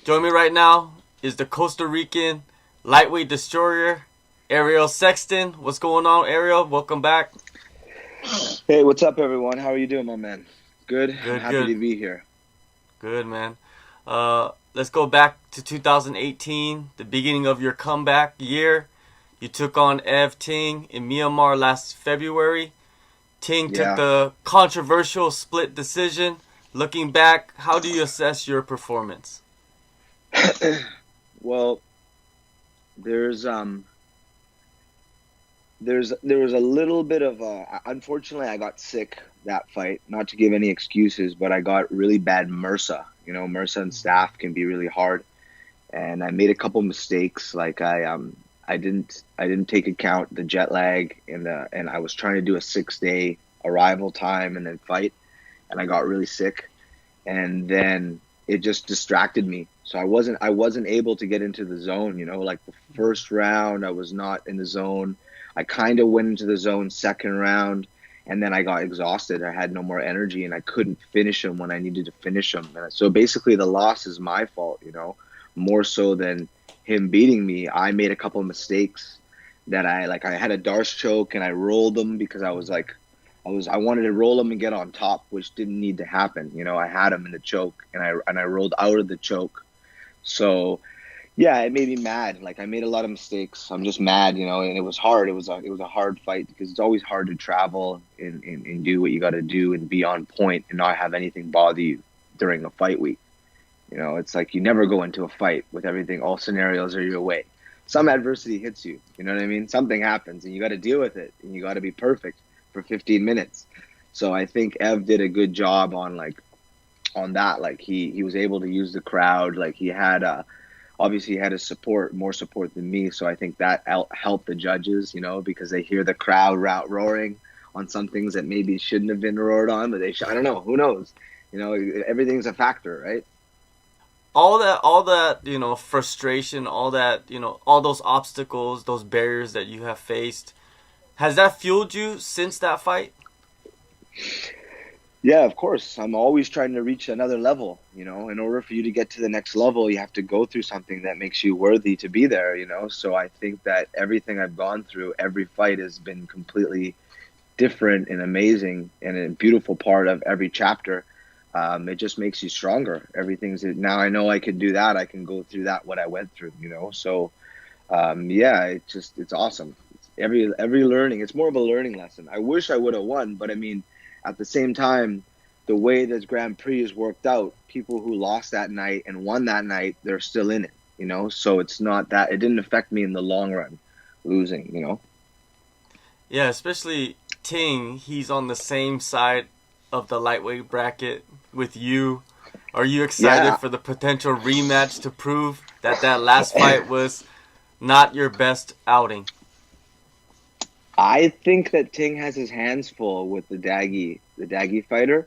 Join me right now is the Costa Rican lightweight destroyer, Ariel Sexton. What's going on, Ariel? Welcome back. Hey, what's up, everyone? How are you doing, my man? Good. I'm Good, happy good, to be here. good, man. Let's go back to 2018, the beginning of your comeback year. You took on Ev Ting in Myanmar last February. Ting took Yeah. the controversial split decision. Looking back, how do you assess your performance? Well, there's um there was a little bit of unfortunately I got sick that fight. Not to give any excuses, but I got really bad MRSA. MRSA and staph can be really hard, and I made a couple mistakes. Like I didn't take account the jet lag and I was trying to do a 6 day arrival time and then fight, and I got really sick, and then it just distracted me. So I wasn't able to get into the zone. Like the first round, I was not in the zone. I kind of went into the zone second round, and then I got exhausted. I had no more energy, and I couldn't finish him when I needed to finish him. And so basically, the loss is my fault. More so than him beating me. I made a couple of mistakes that I had a Darce choke and I rolled them because I wanted to roll him and get on top, which didn't need to happen. I had him in the choke, and I rolled out of the choke. So yeah, it made me mad. Like, I made a lot of mistakes. I'm just mad, and it was hard. It was a hard fight because it's always hard to travel and do what you got to do and be on point and not have anything bother you during a fight week. It's like you never go into a fight with everything. All scenarios are your way. Some adversity hits you. You know what I mean? Something happens, and you got to deal with it, and you got to be perfect for 15 minutes. So I think Ev did a good job on that. Like, he was able to use the crowd. Like, he had obviously he had his support, more support than me. So I think that helped the judges, because they hear the crowd roaring on some things that maybe shouldn't have been roared on, but I don't know. Who knows? Everything's a factor, right? All that frustration, all that all those obstacles, those barriers that you have faced, has that fueled you since that fight? Yeah, of course. I'm always trying to reach another level. In order for you to get to the next level, you have to go through something that makes you worthy to be there. So I think that everything I've gone through, every fight has been completely different and amazing and a beautiful part of every chapter. It just makes you stronger. Everything's now I know I can do that. I can go through that, what I went through. So yeah, it's awesome. Every learning, it's more of a learning lesson. I wish I would have won, but I mean, at the same time, the way this Grand Prix is worked out, people who lost that night and won that night, they're still in it. So it's not that it didn't affect me in the long run, losing. Yeah, especially Ting. He's on the same side of the lightweight bracket with you. Are you excited Yeah. for the potential rematch to prove that that last fight was not your best outing? I think that Ting has his hands full with the Daggy fighter.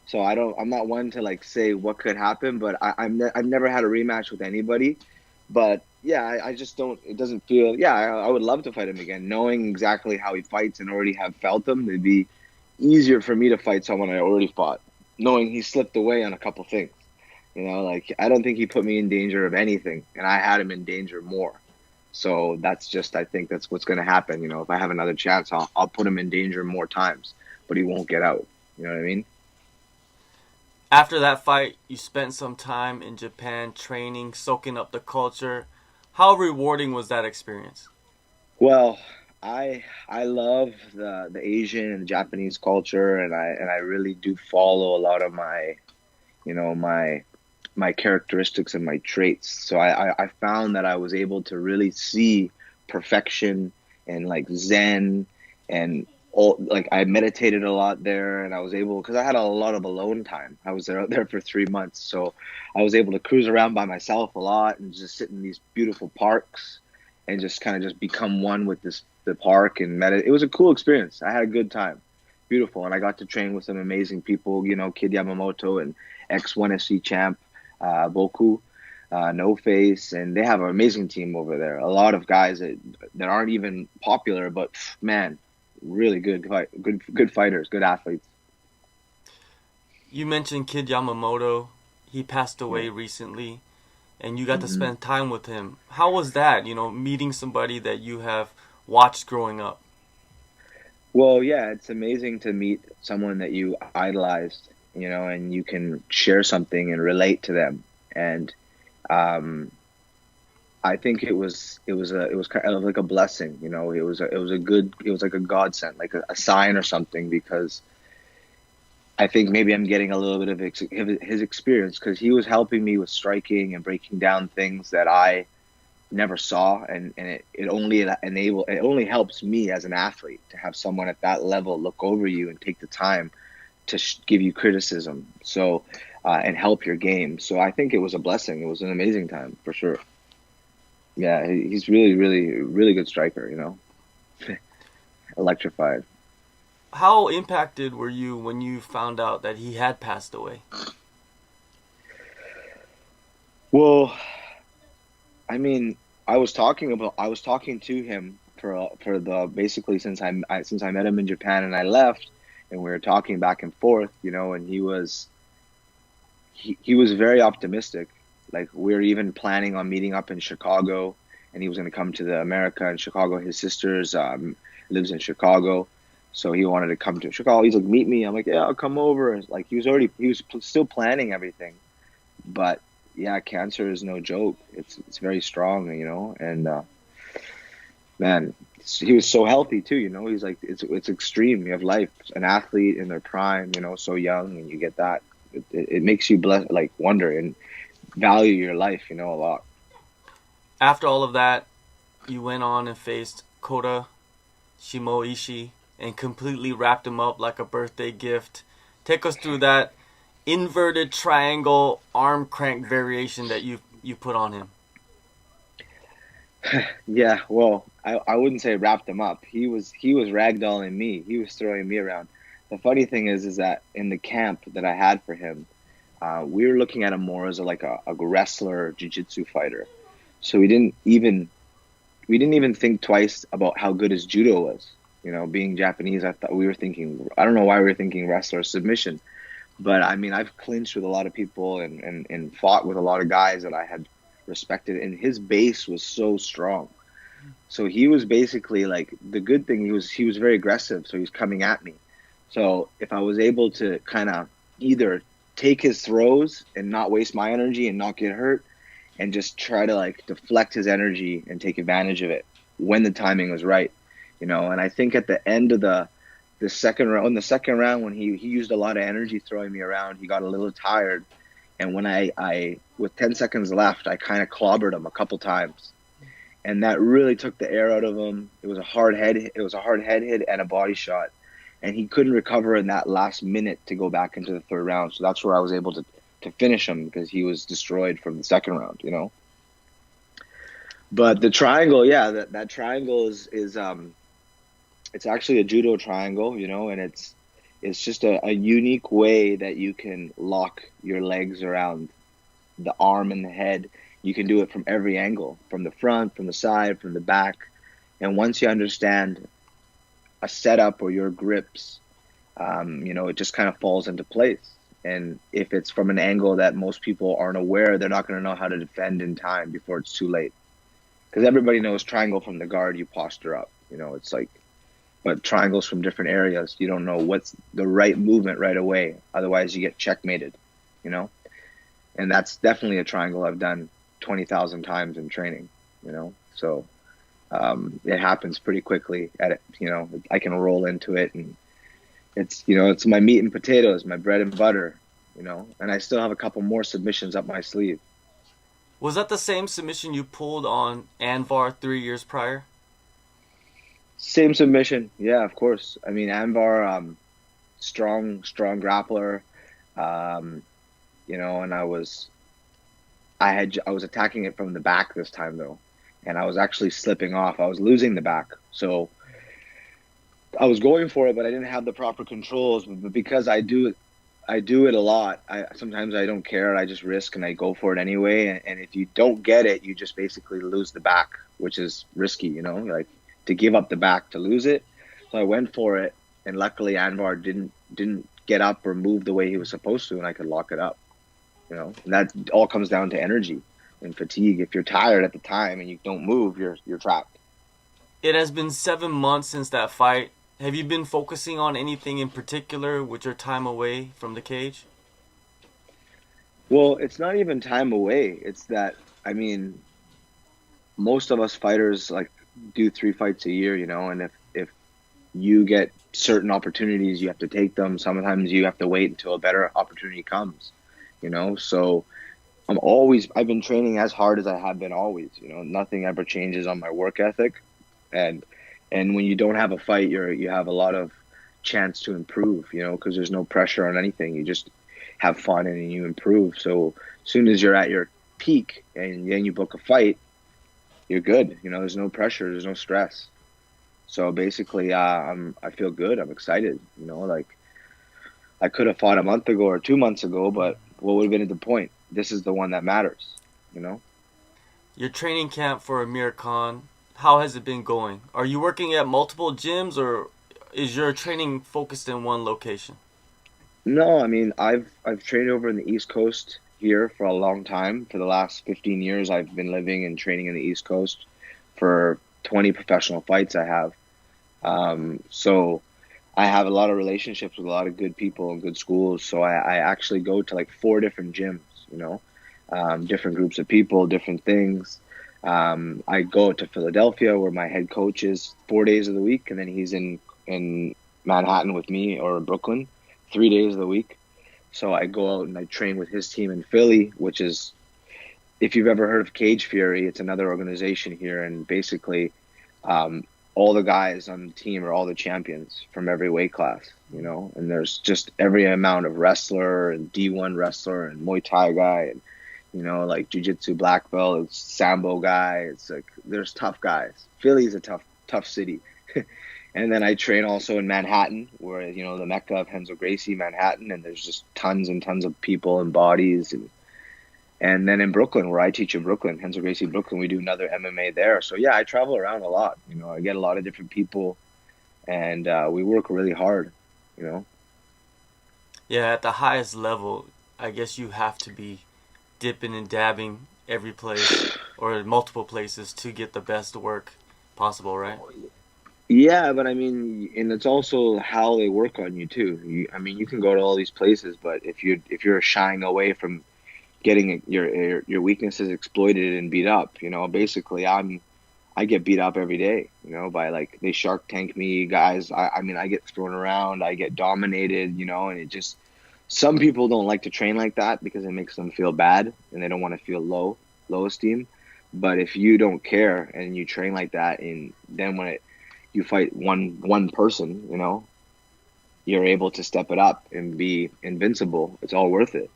So I'm not one to like say what could happen, but I've never had a rematch with anybody. But yeah, I just don't. It doesn't feel. Yeah, I would love to fight him again, knowing exactly how he fights and already have felt him. It'd be easier for me to fight someone I already fought, knowing he slipped away on a couple things. Like, I don't think he put me in danger of anything, and I had him in danger more. So I think that's what's going to happen. If I have another chance, I'll put him in danger more times, but he won't get out. You know what I mean? After that fight, you spent some time in Japan training, soaking up the culture. How rewarding was that experience? Well, I love the Asian and Japanese culture, and I really do follow a lot of you know, my my characteristics and my traits. So I found that I was able to really see perfection and like Zen and all, like, I meditated a lot there, and I was able, because I had a lot of alone time. I was there for 3 months, so I was able to cruise around by myself a lot and just sit in these beautiful parks and just kind of just become one with the park and meditate. It was a cool experience. I had a good time. Beautiful. And I got to train with some amazing people, Kid Yamamoto and X1SC champ, Boku, No Face, and they have an amazing team over there. A lot of guys that aren't even popular, but man, really good fighters, good athletes. You mentioned Kid Yamamoto. he passed Yeah. away recently, and you got to hmm spend time with him. How was that? Meeting somebody that you have watched growing up. Well, yeah, it's amazing to meet someone that you idolized, and you can share something and relate to them. And um, I think it was kind of like a blessing, it was like a godsend, like a sign or something, because I think maybe I'm getting a little bit of his experience, because he was helping me with striking and breaking down things that I never saw, and it only helps me as an athlete to have someone at that level look over you and take the time to give you criticism, and help your game. So I think it was a blessing. It was an amazing time for sure. Yeah, he's really, really, really good striker. Electrified. How impacted were you when you found out that he had passed away? Well, I mean, I was talking to him for the basically since I met him in Japan and I left, and we were talking back and forth, and he was very optimistic. Like, we were even planning on meeting up in Chicago, and he was going to come to the America in Chicago. His sister's lives in Chicago, so he wanted to come to Chicago. He's like, meet me. I'm like, yeah, I'll come over. And, like, still planning everything, but yeah, cancer is no joke. It's very strong, and man, he was so healthy too. He's like, it's extreme. You have life, an athlete in their prime, so young, and you get that. It makes you like wonder and value your life, a lot. After all of that, you went on and faced Kota Shimoishi and completely wrapped him up like a birthday gift. Take us through that inverted triangle arm crank variation that you put on him. Yeah, well, I wouldn't say wrapped him up. He was ragdolling me. He was throwing me around. The funny thing is that in the camp that I had for him, we were looking at him more as a wrestler, jiu-jitsu fighter. So we didn't even think twice about how good his judo was. Being Japanese, I don't know why we were thinking wrestler submission. But I mean, I've clinched with a lot of people and fought with a lot of guys that I had respected, and his base was so strong. So he was basically like, the good thing, he was very aggressive, so he was coming at me. So if I was able to kind of either take his throws and not waste my energy and not get hurt, and just try to like deflect his energy and take advantage of it when the timing was right, and I think at the end of the second round, when he used a lot of energy throwing me around, he got a little tired, and when I with 10 seconds left, I kind of clobbered him a couple times, and that really took the air out of him. It was a hard head hit and a body shot, and he couldn't recover in that last minute to go back into the third round. So that's where I was able to finish him, because he was destroyed from the second round. But the triangle, yeah, that triangle is it's actually a judo triangle, and it's just a unique way that you can lock your legs around the arm and the head. You can do it from every angle, from the front, from the side, from the back. And once you understand a setup or your grips, it just kind of falls into place. And if it's from an angle that most people aren't aware, they're not going to know how to defend in time before it's too late. Because everybody knows triangle from the guard, you posture up. It's like, but triangles from different areas, you don't know what's the right movement right away. Otherwise, you get checkmated, you know? And that's definitely a triangle I've done 20,000 times in training, So it happens pretty quickly at it, I can roll into it, and it's my meat and potatoes, my bread and butter, and I still have a couple more submissions up my sleeve. Was that the same submission you pulled on Anvar 3 years prior? Same submission. Yeah, of course. I mean, Anvar, strong grappler, um, and I was attacking it from the back this time though, and I was actually slipping off. I was losing the back, so I was going for it, but I didn't have the proper controls. But because I do it a lot. Sometimes I don't care. I just risk and I go for it anyway. And if you don't get it, you just basically lose the back, which is risky, like to give up the back to lose it. So I went for it, and luckily Anvar didn't get up or move the way he was supposed to, and I could lock it up. And that all comes down to energy and fatigue. If you're tired at the time and you don't move, you're trapped. It has been 7 months since that fight. Have you been focusing on anything in particular with your time away from the cage? Well, it's not even time away. It's that, I mean, most of us fighters like do 3 fights a year, and if you get certain opportunities, you have to take them. Sometimes you have to wait until a better opportunity comes. So I've been training as hard as I have been always. Nothing ever changes on my work ethic. And and when you don't have a fight, you have a lot of chance to improve, because there's no pressure on anything. You just have fun and you improve. So as soon as you're at your peak and then you book a fight, you're good. There's no pressure, there's no stress. So basically, I feel good. I'm excited. Like I could have fought a month ago or 2 months ago, but what would have been at the point? This is the one that matters. You know. Your training camp for Amir Khan, how has it been going? Are you working at multiple gyms or is your training focused in one location? No, I mean I've trained over in the East Coast here for a long time. For the last 15 years, I've been living and training in the East Coast. For 20 professional fights, I have. So I have a lot of relationships with a lot of good people and good schools. So I actually go to like 4 different gyms. You know, different groups of people, different things. I go to Philadelphia where my head coach is 4 days of the week, and then he's in Manhattan with me or in Brooklyn 3 days of the week. So I go out and I train with his team in Philly, which is, if you've ever heard of Cage Fury, it's another organization here, and basically, all the guys on the team are all the champions from every weight class. And there's just every amount of wrestler and D1 wrestler and Muay Thai guy and like Jiu-Jitsu black belt, it's Sambo guy. It's like there's tough guys. Philly's a tough city. And then I train also in Manhattan, where the Mecca of Renzo Gracie, Manhattan, and there's just tons and tons of people and bodies, and then in Brooklyn, where I teach in Brooklyn, Renzo Gracie, Brooklyn, we do another MMA there. So yeah, I travel around a lot. I get a lot of different people, and we work really hard. You know. Yeah, at the highest level, I guess you have to be dipping and dabbing every place or multiple places to get the best work possible, right? Yeah, but I mean, and it's also how they work on you too. I mean, you can go to all these places, but if you're shying away from getting your weaknesses exploited and beat up, basically I get beat up every day, by like they Shark Tank me guys. I mean, I get thrown around, I get dominated, and it just some people don't like to train like that because it makes them feel bad and they don't want to feel low esteem. But if you don't care and you train like that, and then when you fight one person, you're able to step it up and be invincible. It's all worth it.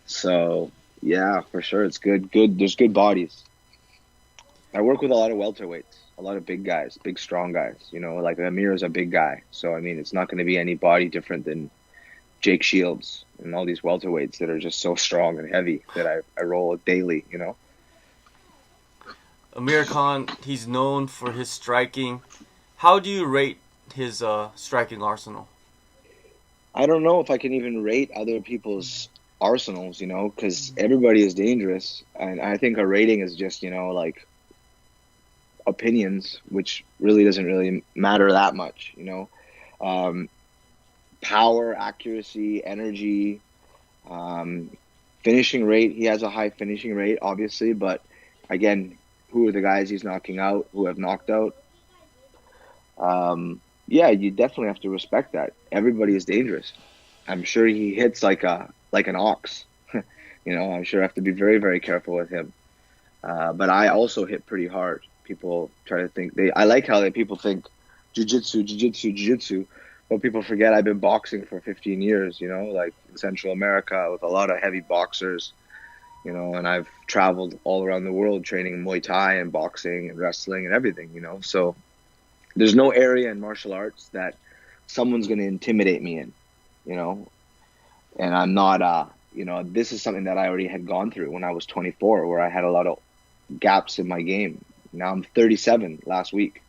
So yeah, for sure, it's good. Good, there's good bodies. I work with a lot of welterweights, a lot of big guys, big strong guys. Like Amir is a big guy, so I mean, it's not going to be any body different than Jake Shields and all these welterweights that are just so strong and heavy that I roll daily. Amir Khan, he's known for his striking. How do you rate his striking arsenal? I don't know if I can even rate other people's arsenals, because everybody is dangerous, and I think a rating is just like opinions, which really doesn't really matter that much. Um, Power, accuracy, energy, um, finishing rate. He has a high finishing rate, obviously, but again, who are the guys he's knocking out? Who have knocked out? Yeah, you definitely have to respect that. Everybody is dangerous. I'm sure he hits like an ox. I'm sure I have to be very, very careful with him. But I also hit pretty hard. People try to think I like how people think jujitsu, jujitsu, jujitsu, but people forget I've been boxing for 15 years. Like in Central America with a lot of heavy boxers. And I've traveled all around the world training Muay Thai and boxing and wrestling and everything. So there's no area in martial arts that someone's going to intimidate me in, you know, and I'm not, this is something that I already had gone through when I was 24, where I had a lot of gaps in my game. Now I'm 37 last week.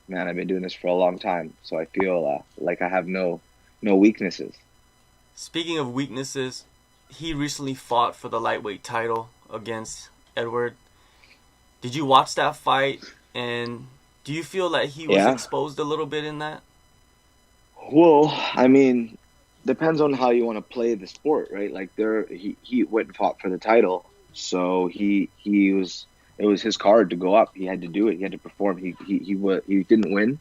Man, I've been doing this for a long time. So I feel like I have no weaknesses. Speaking of weaknesses, he recently fought for the lightweight title against Edward. Did you watch that fight, and do you feel that he was Yeah. exposed a little bit in that? Well, I mean, depends on how you want to play the sport, right? Like he went and fought for the title, so he was it was his card to go up. He had to do it. He had to perform. He didn't win,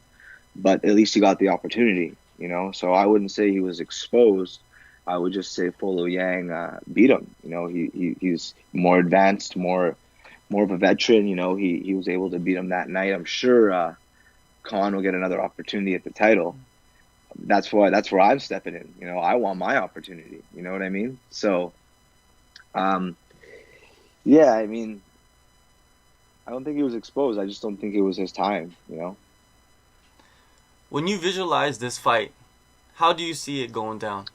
but at least he got the opportunity, you know. So I wouldn't say he was exposed. I would just say Polo Yang beat him. You know, he's more advanced, more of a veteran. You know, he was able to beat him that night. I'm sure Khan will get another opportunity at the title. That's where I'm stepping in. You know, I want my opportunity. You know what I mean? So, yeah, I mean, I don't think he was exposed. I just don't think it was his time. You know. When you visualize this fight, how do you see it going down?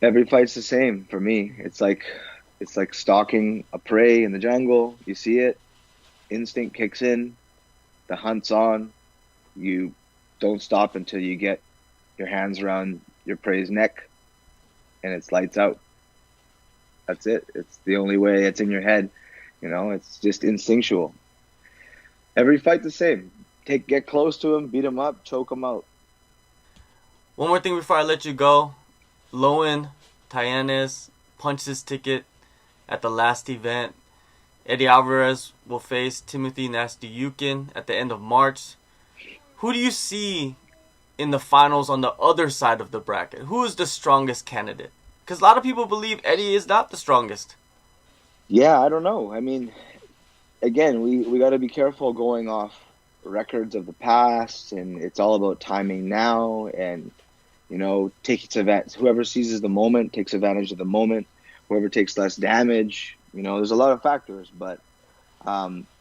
Every fight's the same for me. It's like stalking a prey in the jungle. You see it, instinct kicks in, the hunt's on. You don't stop until you get your hands around your prey's neck, and it's lights out. That's it. It's the only way. It's in your head. You know, it's just instinctual. Every fight the same. Get close to him, beat him up, choke him out. One more thing before I let you go. Lowen Tayanez punched his ticket at the last event. Eddie Alvarez will face Timothy Nastyukhin at the end of March. Who do you see in the finals on the other side of the bracket? Who is the strongest candidate? Because a lot of people believe Eddie is not the strongest. Yeah, I don't know. I mean, again, we got to be careful going off records of the past, and it's all about timing now, and you know, whoever seizes the moment takes advantage of the moment. Whoever takes less damage, you know, there's a lot of factors, but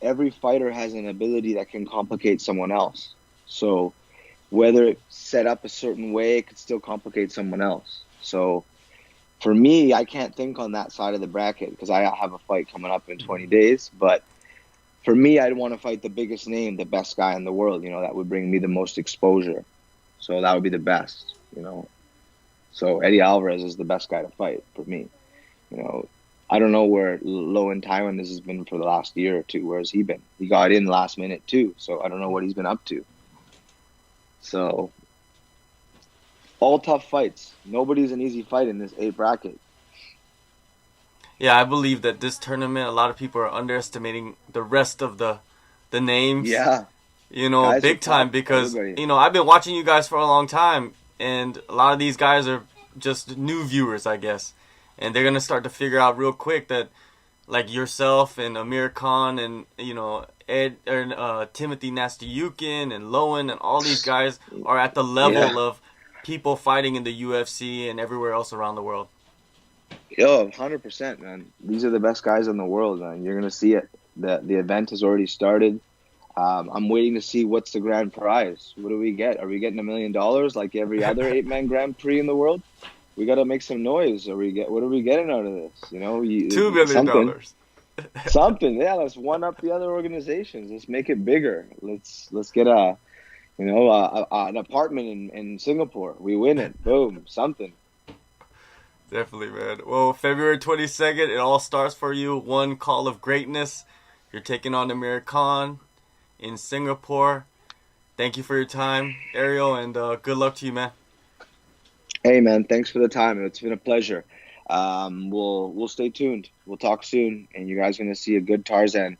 every fighter has an ability that can complicate someone else. So whether it's set up a certain way, it could still complicate someone else. So for me, I can't think on that side of the bracket because I have a fight coming up in 20 days. But for me, I'd want to fight the biggest name, the best guy in the world. You know, that would bring me the most exposure. So that would be the best, you know. So Eddie Alvarez is the best guy to fight for me. You know, I don't know where Lowen Tayanez has been for the last year or two. Where has he been? He got in last minute too. So I don't know what he's been up to. So all tough fights. Nobody's an easy fight in this 8 bracket. Yeah, I believe that this tournament, a lot of people are underestimating the rest of the names. Yeah. You know, Guys big time because, you know, I've been watching you guys for a long time, and a lot of these guys are just new viewers, I guess. And they're going to start to figure out real quick that, like yourself and Amir Khan and, you know, Timothy Nastyukhin and Lowen and all these guys are at the level of people fighting in the UFC and everywhere else around the world. Yo, 100%, man. These are the best guys in the world, man. You're going to see it. The event has already started. I'm waiting to see what's the grand prize. What do we get? Are we getting $1 million like every other 8-man Grand Prix in the world? We got to make some noise. What are we getting out of this? You know, $2 million. Something. Yeah, let's one up the other organizations. Let's make it bigger. Let's get an apartment in Singapore. We win it. Boom. Something. Definitely, man. Well, February 22nd, it all starts for you. One call of greatness. You're taking on Amir Khan in Singapore. Thank you for your time, Ariel, and good luck to you, man. Hey, man. Thanks for the time. It's been a pleasure. We'll stay tuned. We'll talk soon, and you guys are going to see a good Tarzan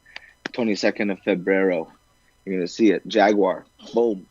22nd of Febrero. You're going to see it. Jaguar. Boom.